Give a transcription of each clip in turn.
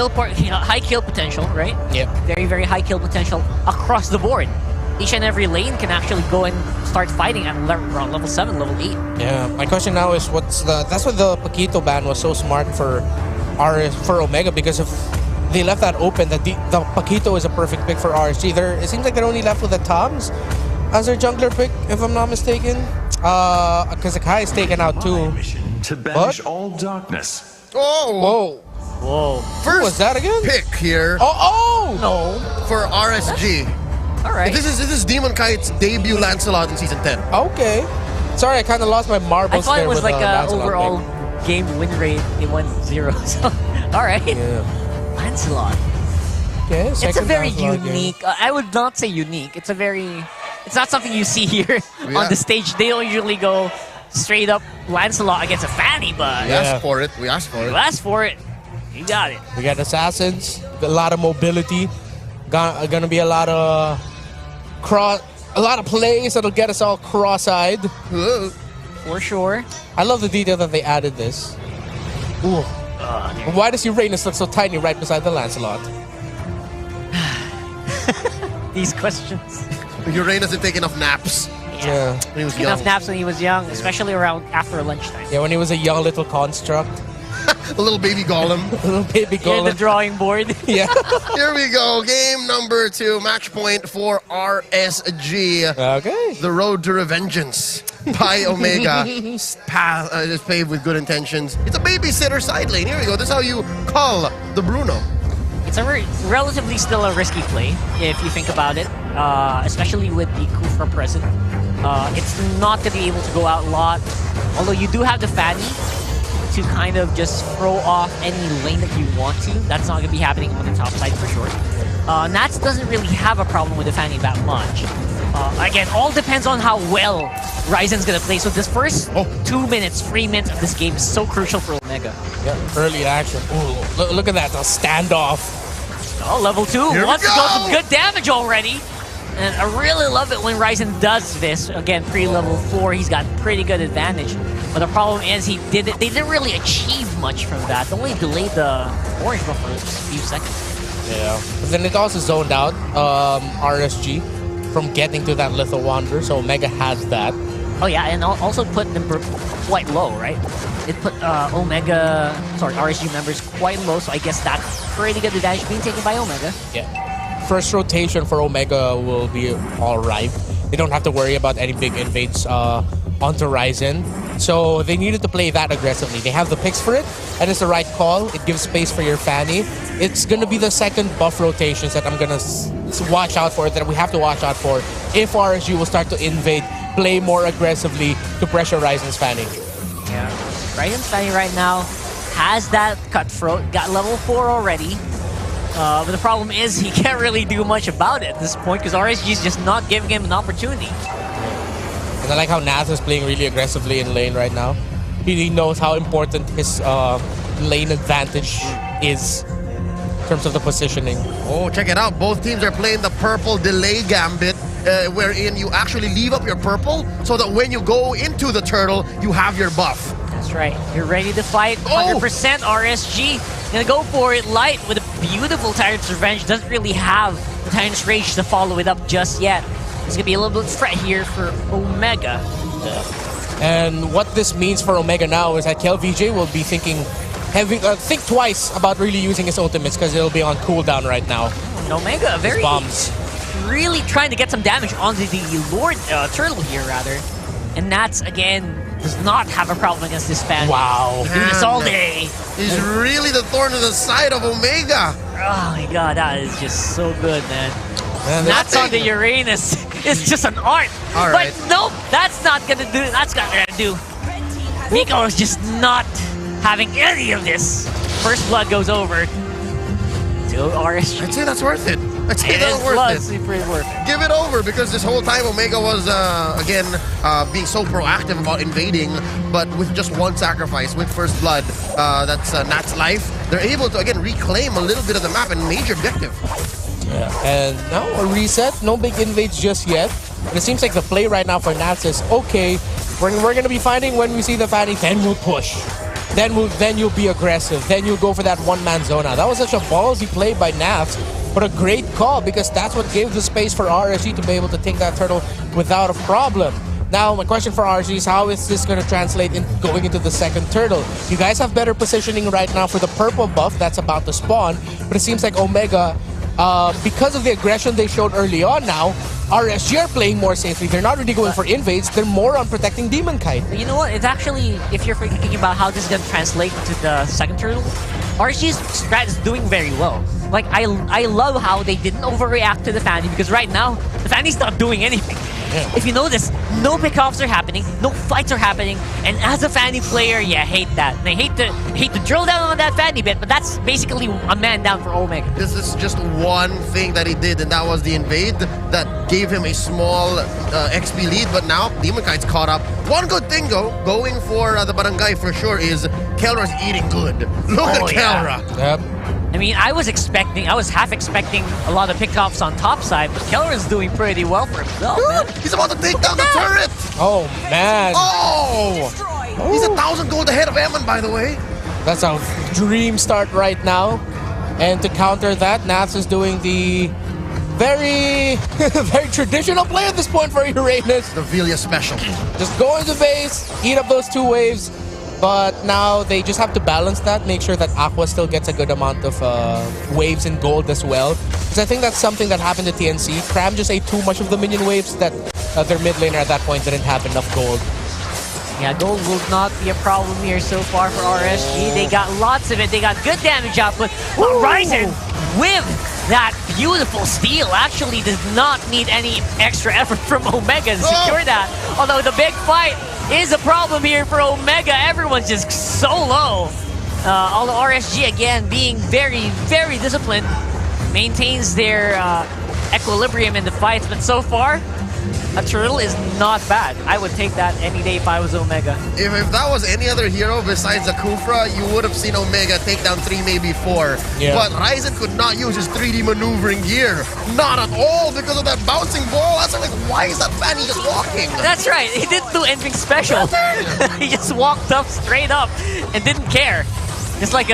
high kill potential, right? Yep. Very, very high kill potential across the board. Each and every lane can actually go and start fighting at around level 7, level 8. Yeah, my question now is that's why the Paquito ban was so smart for Omega, because if they left that open, the Paquito is a perfect pick for RSG. It seems like they're only left with the Toms as their jungler pick, if I'm not mistaken. Because the Kai is taken out too. To banish all darkness. Oh! Whoa. First Who was that again? pick here Oh! No. for RSG. Alright. This is Demon Kite's debut Lancelot in Season 10. Okay. Sorry, I kind of lost my I marbles thought there it was with like Lancelot overall pick. game win rate. It went 0. So, alright. Yeah. Lancelot. Okay, It's a second very Lancelot unique. I would not say unique. It's not something you see here on the stage. They don't usually go straight up Lancelot against a Fanny, but We asked for it. We asked for you it. asked for it. You got it. We got assassins, a lot of mobility, gonna be a lot of plays that'll get us all cross-eyed. For sure. I love the detail that they added this. Ooh. Why does Uranus look so tiny right beside the Lancelot? These questions. Uranus didn't take enough naps Yeah. when he was Enough young. naps when he was young, especially around after lunchtime. Yeah, when he was a young little construct. A little baby golem. Little baby Yeah, the golem. drawing board. Yeah. Here we go. Game number 2. Match point for RSG. Okay. The road to revengeance by Omega is paved with good intentions. It's a babysitter side lane. Here we go. This is how you call the Bruno. It's a relatively still a risky play, if you think about it, especially with the Kufra present. It's not going to be able to go out a lot, although you do have the Fanny to kind of just throw off any lane that you want to. That's not going to be happening on the top side for sure. Nats doesn't really have a problem with the Fanny that much. Again, all depends on how well Ryzen's going to play. So this first 2 minutes, 3 minutes of this game is so crucial for Omega. Yeah, early action. Ooh, look at that, a standoff. Oh, level 2 Here wants we to go go. some good damage already. And I really love it when Ryzen does this. Again, pre-level 4, he's got pretty good advantage. But the problem is they didn't really achieve much from that. They only delayed the orange buff for a few seconds. Yeah. But then it also zoned out RSG from getting to that Lethal Wanderer, so Omega has that. Oh yeah, and also put them quite low, right? It put RSG members quite low, so I guess that's pretty good advantage being taken by Omega. Yeah. First rotation for Omega will be alright. They don't have to worry about any big invades onto Ryzen. So they needed to play that aggressively. They have the picks for it, and it's the right call. It gives space for your Fanny. It's going to be the second buff rotations that I'm going to watch out for, that we have to watch out for, if RSG will start to invade, play more aggressively to pressure Ryzen's Fanny. Yeah. Ryzen's Fanny right now has that cutthroat, got level 4 already. But the problem is he can't really do much about it at this point because RSG is just not giving him an opportunity. And I like how Nath is playing really aggressively in lane right now. He knows how important his lane advantage is in terms of the positioning. Oh, check it out. Both teams are playing the purple delay gambit, wherein you actually leave up your purple so that when you go into the turtle, you have your buff. That's right. You're ready to fight. 100% RSG. Gonna go for it. Light with a beautiful Tyrant's Revenge. Doesn't really have the Tyrant's Rage to follow it up just yet. It's gonna be a little bit threat here for Omega. And what this means for Omega now is that KLVJ will be think twice about really using his ultimates because it'll be on cooldown right now. And Omega, very bombs. Really trying to get some damage onto the Lord Turtle here, rather. And Nats, again, does not have a problem against this fan. Wow. Do this all day. He's really the thorn in the side of Omega. Oh my god, that is just so good, man. That's Nats on the Uranus. It's just an art. All right. But nope, that's not gonna do. That's not gonna do. Miko is just not having any of this. First blood goes over to RSG. I'd say that's worth it. I'd say that's worth it. Super worth it. Give it over, because this whole time Omega was, again, being so proactive about invading, but with just one sacrifice, with First Blood, that's Nat's life, they're able to, again, reclaim a little bit of the map and major objective. Yeah. And now a reset, no big invades just yet. And it seems like the play right now for Nats is, okay, we're going to be fighting when we see the Fanny, then we'll push. then you'll be aggressive. Then you'll go for that one-man zona. That was such a ballsy play by Nats, but a great call because that's what gave the space for Rsg to be able to take that turtle without a problem. Now, my question for Rsg is how is this going to translate in going into the second turtle? You guys have better positioning right now for the purple buff that's about to spawn, but it seems like Omega, because of the aggression they showed early on now, Rsg are playing more safely. They're not really going for invades. They're more on protecting Demon Kite. You know what? It's actually, if you're thinking about how this is going to translate into the second turtle, Rsg's strat is doing very well. Like, I love how they didn't overreact to the Fanny because right now, the Fanny's not doing anything. Yeah. If you notice, no pickoffs are happening, no fights are happening, and as a Fanny player, you hate that. And I hate to drill down on that Fanny bit, but that's basically a man down for Omega. This is just one thing that he did, and that was the invade that gave him a small XP lead, but now Demon Kite's caught up. One good thing, though, going for the barangay for sure is Kelra's eating good. Look at Kelra. Yep. I mean, I was half expecting a lot of pickoffs on top side, but Kelra's doing pretty well for himself, man. He's about to take down the turret. Oh, man. Oh! He's 1,000 gold ahead of Eamon, by the way. That's a dream start right now. And to counter that, Nats is doing the very, very traditional play at this point for Uranus. The Velia special. Just go into base, eat up those 2 waves. But now they just have to balance that, make sure that Aqua still gets a good amount of waves and gold as well. Because I think that's something that happened to TNC. Cram just ate too much of the minion waves that their mid laner at that point didn't have enough gold. Yeah, gold will not be a problem here so far for Rsg. They got lots of it. They got good damage output. But Ryzen with that beautiful steal actually does not need any extra effort from Omega to secure that. Although the big fight is a problem here for Omega. Everyone's just so low. Although Rsg, again, being very, very disciplined, maintains their equilibrium in the fights. But so far, a turtle is not bad. I would take that any day if I was Omega. If that was any other hero besides the Kufra, you would have seen Omega take down 3, maybe 4. Yeah. But Ryzen could not use his 3D maneuvering gear. Not at all because of that bouncing ball. That's like, why is that Fanny just walking? That's right. He didn't do anything special. He just walked up straight up and didn't care. Just like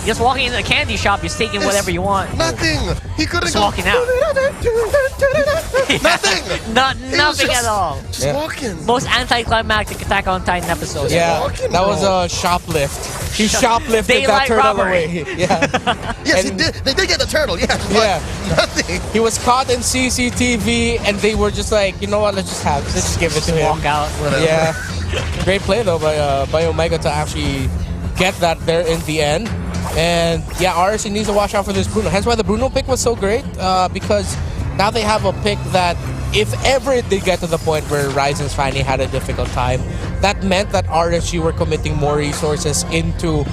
just walking into a candy shop, just taking whatever you want. Nothing. He couldn't Just walking out. Nothing. Nothing at all. Just walking. Most anticlimactic Attack on Titan episode. Yeah, walking, that was bro. a shoplift. He shoplifted that Daylight turtle robbery. away. Yeah. Yes, And- he did. They did get the turtle. Yes. But Yeah. Nothing. He was caught in CCTV and they were just like, you know what, let's just give it to him. Walk out. Whatever. Yeah. Great play though by Omega to actually get that there in the end. And yeah, Rsg needs to watch out for this Bruno. Hence why the Bruno pick was so great, because now they have a pick that if ever it did get to the point where Ryzen's finally had a difficult time, that meant that Rsg were committing more resources into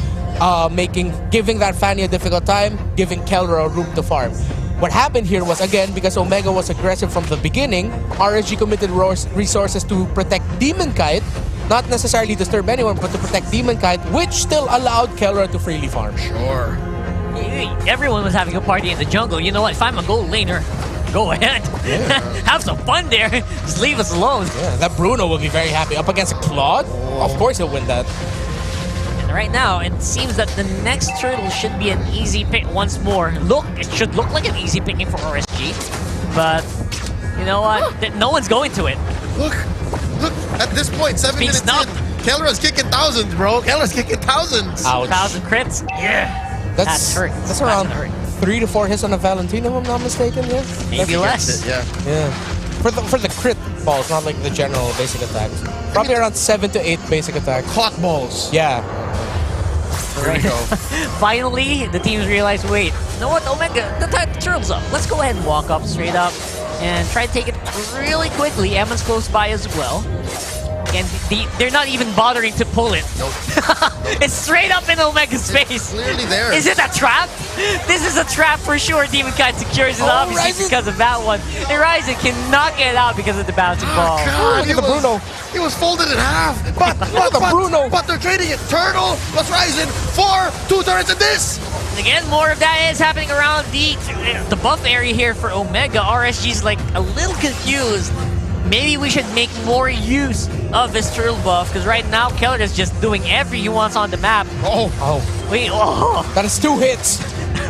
giving that Fanny a difficult time, giving Kelra room to farm. What happened here was, again, because Omega was aggressive from the beginning, Rsg committed resources to protect Demon Kite, not necessarily disturb anyone, but to protect Demon Kite, which still allowed Kelra to freely farm. Sure. Everyone was having a party in the jungle. You know what? If I'm a gold laner, go ahead. Yeah. Have some fun there. Just leave us alone. Yeah, that Bruno will be very happy. Up against Claude, of course he'll win that. And right now, it seems that the next turtle should be an easy pick once more. It should look like an easy picking for Rsg. But, you know what? No one's going to it. Look, at this point, 7 Being minutes snubbed. in, Kelra's kicking thousands, bro. Kelra's kicking thousands. Ouch. 1,000 crits? Yeah. That's hurt. That's around gonna hurt. 3 to 4 hits on a Valentino, if I'm not mistaken. Yeah. Maybe less. Yeah. Yeah. For the crit balls, not like the general basic attacks. Probably around 7 to 8 basic attacks. Clock balls. Yeah. There we go. Finally, the teams realize, wait, you know what, Omega, the turtle's up. Let's go ahead and walk up straight up and try to take it really quickly. Emmon's close by as well. And they're not even bothering to pull it. Nope. It's straight up in Omega's face. Clearly there. Is it a trap? This is a trap for sure. Demon Kite secures it, obviously, Ryzen. because of that one. And Ryzen cannot get it out because of the bouncing ball. God, Look at the Bruno. He was folded in half. But Bruno. But they're trading it. Turtle plus Ryzen for 2 turrets in this. And again, more of that is happening around the buff area here for Omega. RSG's like a little confused maybe we should make more use of his turtle buff, because right now Keller is just doing everything he wants on the map. Oh. Wait, oh. That is 2 hits.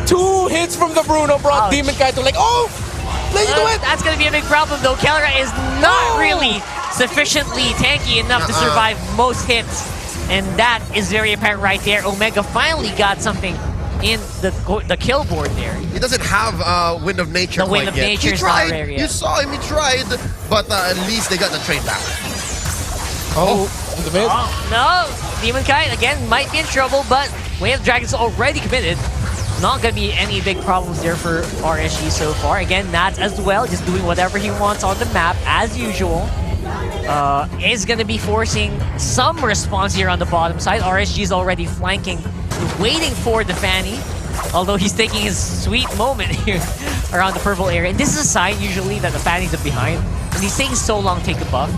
2 hits from the Bruno brought Ouch. Demon Kai to like, oh! Let's do it! That's going to be a big problem, though. Keller is not really sufficiently tanky enough to survive most hits. And that is very apparent right there. Omega finally got something in the kill board there. He doesn't have Wind of Nature The Wind of yet. Nature He is tried. not rare yet. You saw him, he tried, but at least they got the trade back. Oh, in the mid. Oh, no. Demon Kite, again, might be in trouble, but Wave Dragon's already committed. Not going to be any big problems there for Rsg so far. Again, Nats as well, just doing whatever he wants on the map, as usual. Is going to be forcing some response here on the bottom side. Rsg is already flanking, waiting for the Fanny. Although he's taking his sweet moment here around the purple area. And this is a sign, usually, that the Fanny's are behind. And he's taking so long to take the buff.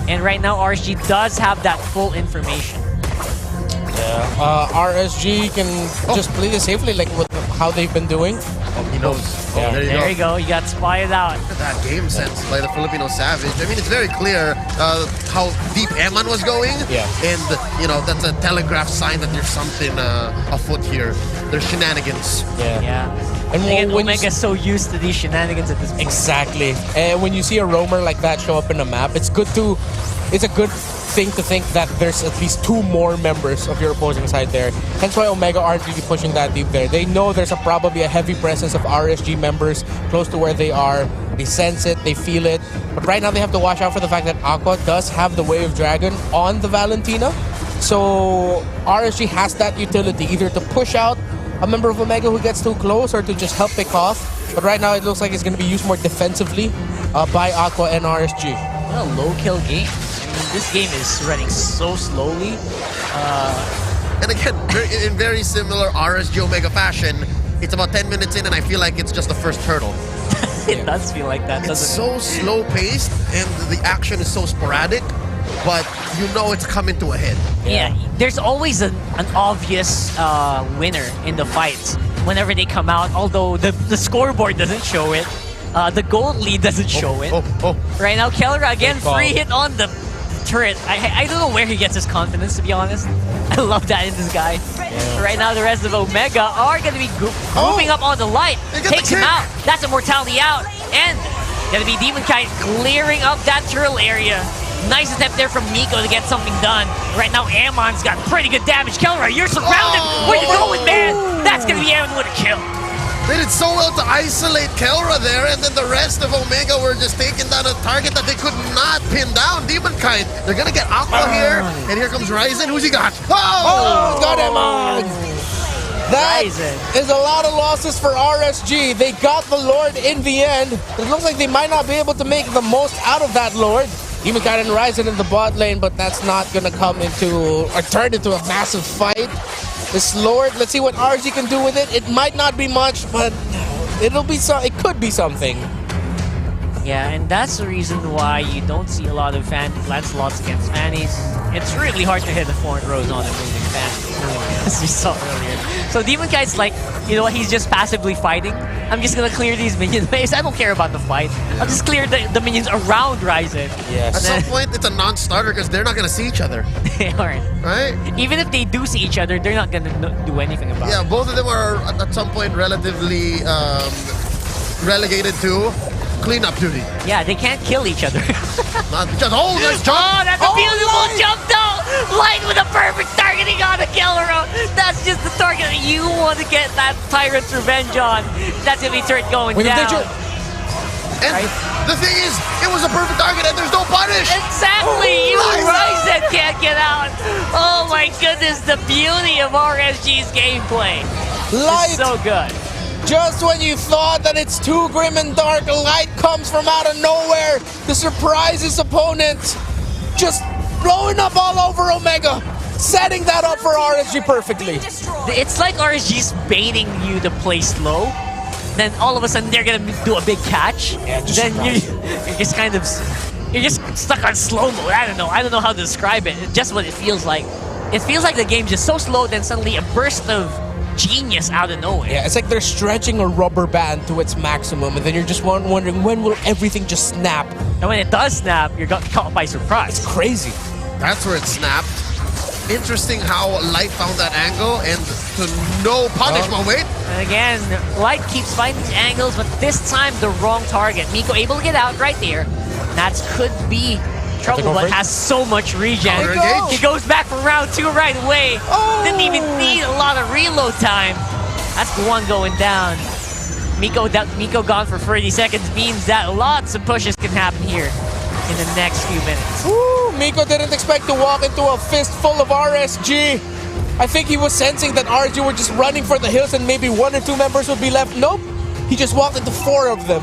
And right now, Rsg does have that full information. Yeah, Rsg can just play this safely, like with how they've been doing. Oh, he knows. Yeah. There you go. You got spotted out. Look at that game sense by the Filipino Savage. I mean, it's very clear how deep Eman was going. Yeah. And, you know, that's a telegraph sign that there's something afoot here. There's shenanigans. Yeah. And Again, when you Omega's so used to these shenanigans at this point. Exactly. And when you see a roamer like that show up in the map, it's a good thing to think that there's at least 2 more members of your opposing side there. Hence why Omega aren't really pushing that deep there. They know there's probably a heavy presence of RSG members close to where they are. They sense it, they feel it. But right now they have to watch out for the fact that Aqua does have the Wave Dragon on the Valentina. So RSG has that utility, either to push out a member of Omega who gets too close or to just help pick off. But right now it looks like it's going to be used more defensively by Aqua and RSG. What a low kill game. I mean, this game is running so slowly. And again, in very similar RSG Omega fashion, it's about 10 minutes in and I feel like it's just the first turtle. It does feel like that, It's doesn't it? so slow-paced and the action is so sporadic, but you know it's coming to a head. Yeah, there's always an obvious winner in the fights whenever they come out, although the scoreboard doesn't show it. The gold lead doesn't show it. Right now, Keller again, free hit on the turret. I don't know where he gets his confidence, to be honest. I love that in this guy. Yeah. Right now, the rest of Omega are going to be grouping up on the light. Takes him out. That's a mortality out. And going to be Demon Kite clearing up that turtle area. Nice attempt there from Nico to get something done. Right now, Ammon's got pretty good damage. Keller, you're surrounded. Where you going, man? That's going to be Ammon with a kill. They did so well to isolate Kelra there, and then the rest of Omega were just taking down a target that they could not pin down. Demon Kite. They're gonna get Aqua here, and here comes Ryzen. Who's he got? Oh, got him on! That Ryzen is a lot of losses for RSG. They got the Lord in the end. It looks like they might not be able to make the most out of that Lord. Demon Kite and Ryzen in the bot lane, but that's not gonna come into or turn into a massive fight. This Lord, let's see what RG can do with it. It might not be much, but it could be something. Yeah, and that's the reason why you don't see a lot of Lancelots against Fannies. It's really hard to hit the forward rows on a moving Fanny, as we saw earlier. So Demon Kite's like, you know what, he's just passively fighting. I'm just gonna clear these minion waves. I don't care about the fight. I'll just clear the minions around Ryzen. Yes. At some point, it's a non-starter because they're not gonna see each other. They aren't. Right? Even if they do see each other, they're not gonna do anything about Yeah, it. both of them are at some point relatively relegated to cleanup duty. Yeah, they can't kill each other. Not just, oh, nice jump! Oh, that's a beautiful jump though! Light with a perfect targeting on a killer. That's just the target that you want to get that Tyrant's revenge on. That's gonna be turret going down. And the thing is, it was a perfect target and there's no punish! Exactly! Even Ryzen can't get out! Oh my goodness, the beauty of RSG's gameplay. Light! It's so good. Just when you thought that it's too grim and dark, Light comes from out of nowhere to surprise his opponent. Just blowing up all over Omega, setting that up for RSG perfectly. It's like RSG's baiting you to play slow. Then all of a sudden they're gonna do a big catch. Yeah, just then you're just kind of stuck on slow mode. I don't know how to describe it. It's just what it feels like. It feels like the game's just so slow, then suddenly a burst of genius out of nowhere. Yeah, it's like they're stretching a rubber band to its maximum, and then you're just wondering when will everything just snap. And when it does snap, you're caught by surprise. It's crazy. That's where it snapped. Interesting how Light found that angle, and to no punishment. Wait. And again, Light keeps finding these angles, but this time the wrong target. Miko able to get out right there. Nats could be trouble, but has so much regen. He goes back for round 2 right away. Didn't even need a lot of reload time. That's one going down. Miko gone for 30 seconds means that lots of pushes can happen here in the next few minutes. Woo, Miko didn't expect to walk into a fistful of Rsg. I think he was sensing that Rsg were just running for the hills and maybe 1 or 2 members would be left. Nope, he just walked into 4 of them.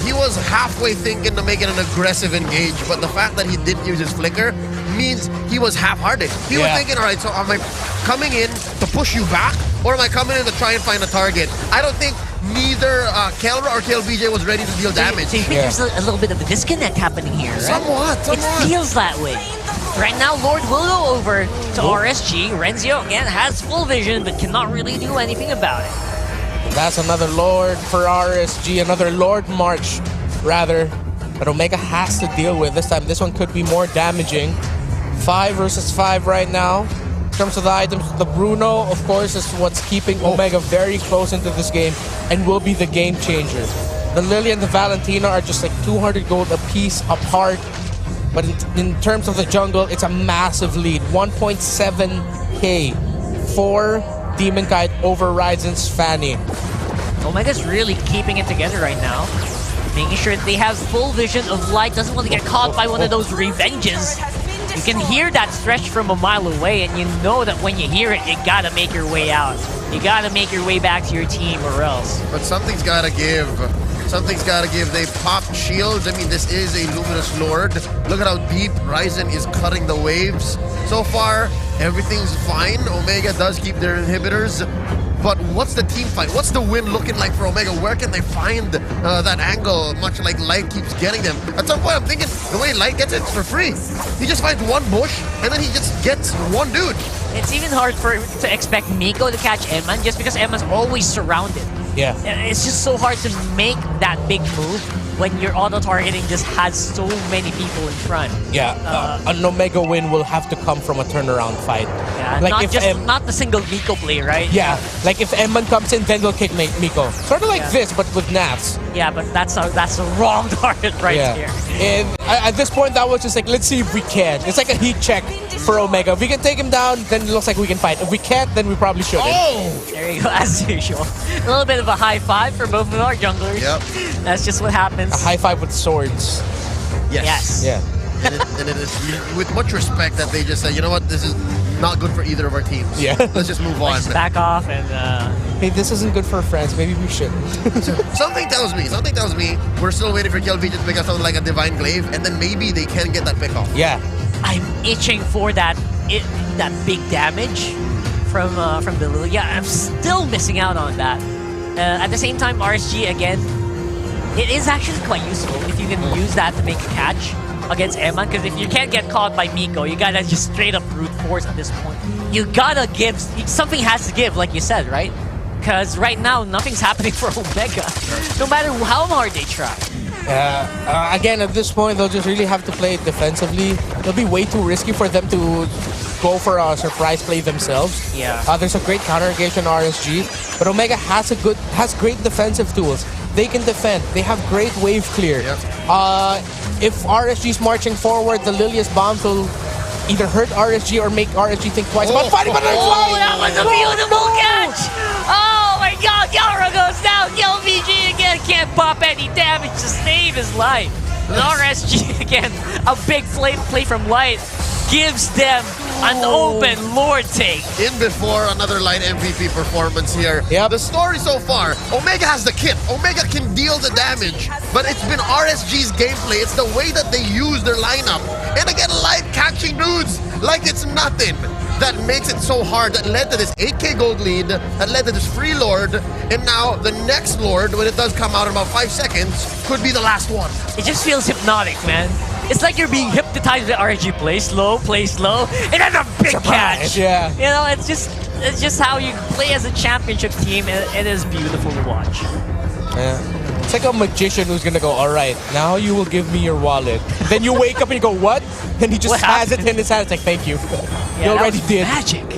He was halfway thinking to make it an aggressive engage, but the fact that he didn't use his flicker means he was half-hearted. He was thinking, all right, so am I coming in to push you back, or am I coming in to try and find a target? I don't think neither Kelra or KLBJ was ready to deal damage. So you think there's a little bit of a disconnect happening here, right? Somewhat. It feels that way. Right now, Lord will go over to Rsg. Renzio, again, has full vision, but cannot really do anything about it. That's another Lord for Rsg, another Lord March, rather, that Omega has to deal with. This time, this one could be more damaging. 5 versus 5 right now. In terms of the items, the Bruno, of course, is what's keeping Omega very close into this game and will be the game changer. The Lily and the Valentina are just like 200 gold a piece apart. But in terms of the jungle, it's a massive lead. 1.7k for Demon Kite over Ryzen's Fanny. Omega's really keeping it together right now. Making sure that they have full vision of Light. Doesn't want to get caught by one of those revenges. You can hear that stretch from a mile away, and you know that when you hear it, you gotta make your way out. You gotta make your way back to your team or else. But something's gotta give. Something's gotta give. They popped shields. I mean, this is a Luminous Lord. Look at how deep Ryzen is cutting the waves. So far, everything's fine. Omega does keep their inhibitors. But what's the team fight? What's the win looking like for Omega? Where can they find that angle, much like Light keeps getting them? At some point, I'm thinking the way Light gets it's for free. He just finds one bush, and then he just gets one dude. It's even hard to expect Miko to catch Emman just because Emman's always surrounded. Yeah. It's just so hard to make that big move when your auto-targeting just has so many people in front. Yeah, an Omega win will have to come from a turnaround fight. Yeah, like not the single Miko play, right? Yeah, like if Emman comes in, then they'll kick Miko. Sort of like this, but with Nats. Yeah, but that's the wrong target right here. And at this point, that was just like, let's see if we can. It's like a heat check for Omega. If we can take him down, then it looks like we can fight. If we can't, then we probably shouldn't. Oh! There you go, as usual. A little bit of a high five for both of our junglers. Yep. That's just what happens. A high five with swords. Yes. Yeah. And it is with much respect that they just say, you know what, this is not good for either of our teams. Yeah. Let's just move on. Let's back off and Hey, this isn't good for friends. Maybe we shouldn't. Something tells me we're still waiting for KLBJ to pick up something like a Divine Glaive, and then maybe they can get that pick off. Yeah. I'm itching for that big damage from the Lily. Yeah, I'm still missing out on that. At the same time, Rsg again, it is actually quite useful if you can use that to make a catch against Emman, because if you can't get caught by Miko, you gotta just straight up brute force at this point. You gotta give, something has to give, like you said, right? Because right now, nothing's happening for Omega, no matter how hard they try. Again, at this point, they'll just really have to play it defensively. It'll be way too risky for them to go for a surprise play themselves. Yeah. There's a great counter engagement on Rsg, but Omega has great defensive tools. They can defend. They have great wave clear. Yep. If RSG's marching forward, the Lilia's bombs will either hurt RSG or make RSG think twice about fighting, but they're flying! That was a beautiful catch! Oh my god, Yara goes down! KLBJ again can't pop any damage to save his life. And RSG again, a big play from Light gives them an open Lord take. In before another Light MVP performance here. Yep. The story so far, Omega has the kit. Omega can deal the damage, but it's been RSG's gameplay. It's the way that they use their lineup. And again, Light catching dudes like it's nothing. That makes it so hard. That led to this 8k gold lead. That led to this free Lord. And now the next Lord, when it does come out in about 5 seconds, could be the last one. It just feels hypnotic, man. It's like you're being hypnotized with RSG. Play slow, and then a big catch. Yeah. You know, it's just it's just how you play as a championship team. It is beautiful to watch. Yeah. It's like a magician who's gonna go, all right, now you will give me your wallet. Then you wake up and you go, what? And he just What has it happened? in his hand. It's like, thank you. Yeah, You that already was did. magic.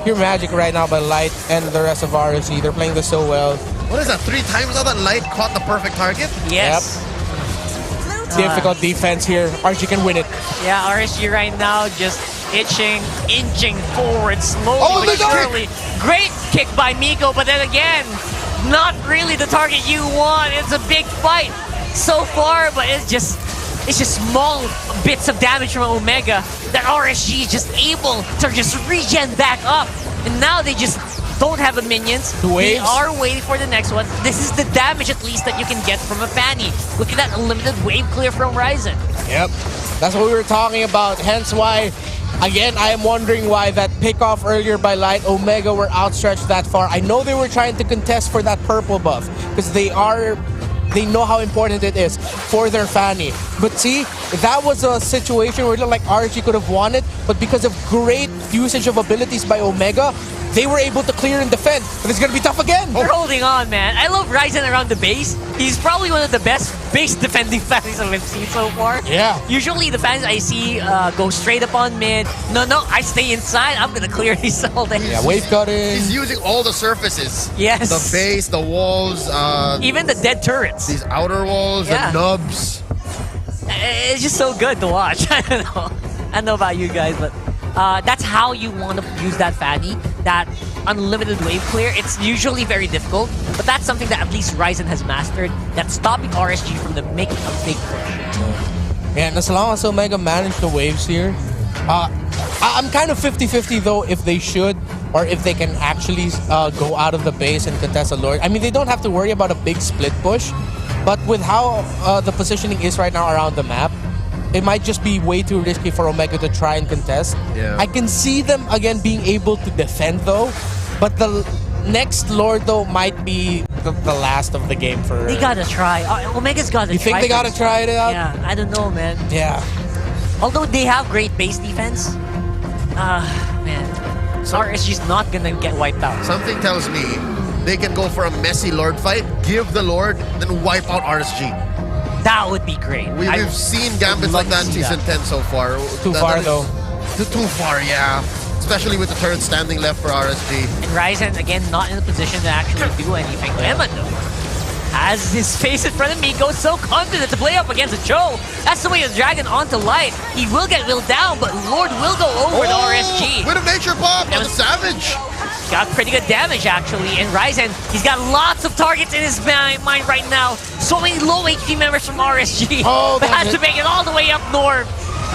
Pure magic right now by Light and the rest of Rsg. They're playing this so well. What is that? 3 times now that Light caught the perfect target? Yes. Difficult defense here. Rsg can win it. Yeah, Rsg right now just inching forward slowly Oh, but the kick! surely. Great kick by Miko, but then again, not really the target you want. It's a big fight so far, but it's just small bits of damage from Omega that Rsg is just able to just regen back up. And now they just don't have the minions. The They waves. are waiting for the next one. This is the damage at least that you can get from a Fanny. Look at that unlimited wave clear from Ryzen. Yep. That's what we were talking about. Hence why, again, I am wondering why that pick off earlier by Light, Omega were outstretched that far. I know they were trying to contest for that purple buff because they know how important it is for their Fanny. But see, that was a situation where it looked like RG could have won it, but because of great usage of abilities by Omega, they were able to clear and defend. But it's gonna be tough again. They're holding on, man. I love Ryzen around the base. He's probably one of the best base defending fans I've seen so far. Yeah. Usually the fans I see go straight up on mid. No, I stay inside. I'm gonna clear these all day. Yeah, wave cutting. He's using all the surfaces. Yes. The base, the walls, Even the dead turrets. these outer walls, Yeah. the nubs. It's just so good to watch. I don't know. I don't know about you guys, but that's how you want to use that Fanny, that unlimited wave clear. It's usually very difficult, but that's something that at least Ryzen has mastered. That's stopping RSG from the making a big push. Yeah, and as long as Omega manage the waves here, I'm kind of 50-50 though if they should or if they can actually go out of the base and contest a Lord. I mean, they don't have to worry about a big split push, but with how the positioning is right now around the map, it might just be way too risky for Omega to try and contest. Yeah. I can see them again being able to defend though, but the next Lord though might be the last of the game for... They gotta try. Omega's gotta try. You think they gotta first. try it out? Yeah, I don't know, man. Yeah. Although they have great base defense, man, RSG's not gonna get wiped out. Something tells me they can go for a messy Lord fight, give the Lord, then wipe out RSG. That would be great. We've seen gambits like that in Season 10 so far. Too far though. Too far, yeah. Especially with the turret standing left for RSG. And Ryzen, again, not in a position to actually do anything. Emma, though, has his face in front of me, goes so confident to play up against a Joe. That's the way to drag it onto Light. He will get willed down, but Lord will go over to RSG. With a nature pop on the Savage. Got pretty good damage, actually. And Ryzen, he's got lots of targets in his mind right now. So many low HP members from RSG. Oh, but has that's to make it all the way up north.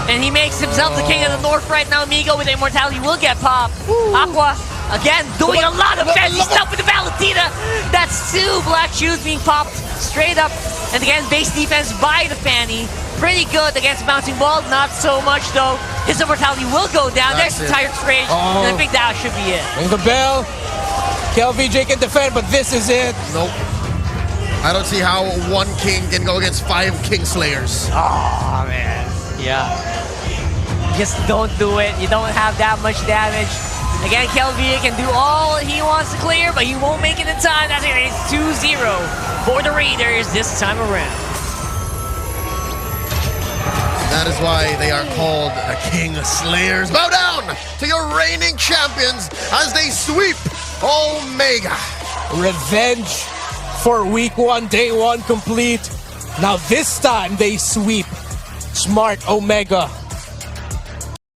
And he makes himself the king of the north right now. Migo with immortality will get popped. Aqua, again, doing a lot of fancy stuff with the Valentina. That's 2 black shoes being popped straight up. And again, base defense by the Fanny. Pretty good against bouncing ball. Not so much, though. His immortality will go down. That's There's the Tired Rage. And I think that should be it. Ring the bell. KLVJ can defend, but this is it. Nope. I don't see how 1 king can go against 5 king slayers. Oh, man. Yeah. Just don't do it. You don't have that much damage. Again, KLVJ can do all he wants to clear, but he won't make it in time. That's it. It's 2-0 for the Raiders this time around. That is why they are called the King Slayers. Bow down to your reigning champions as they sweep Omega. Revenge for week 1, day 1 complete. Now this time they sweep Smart Omega.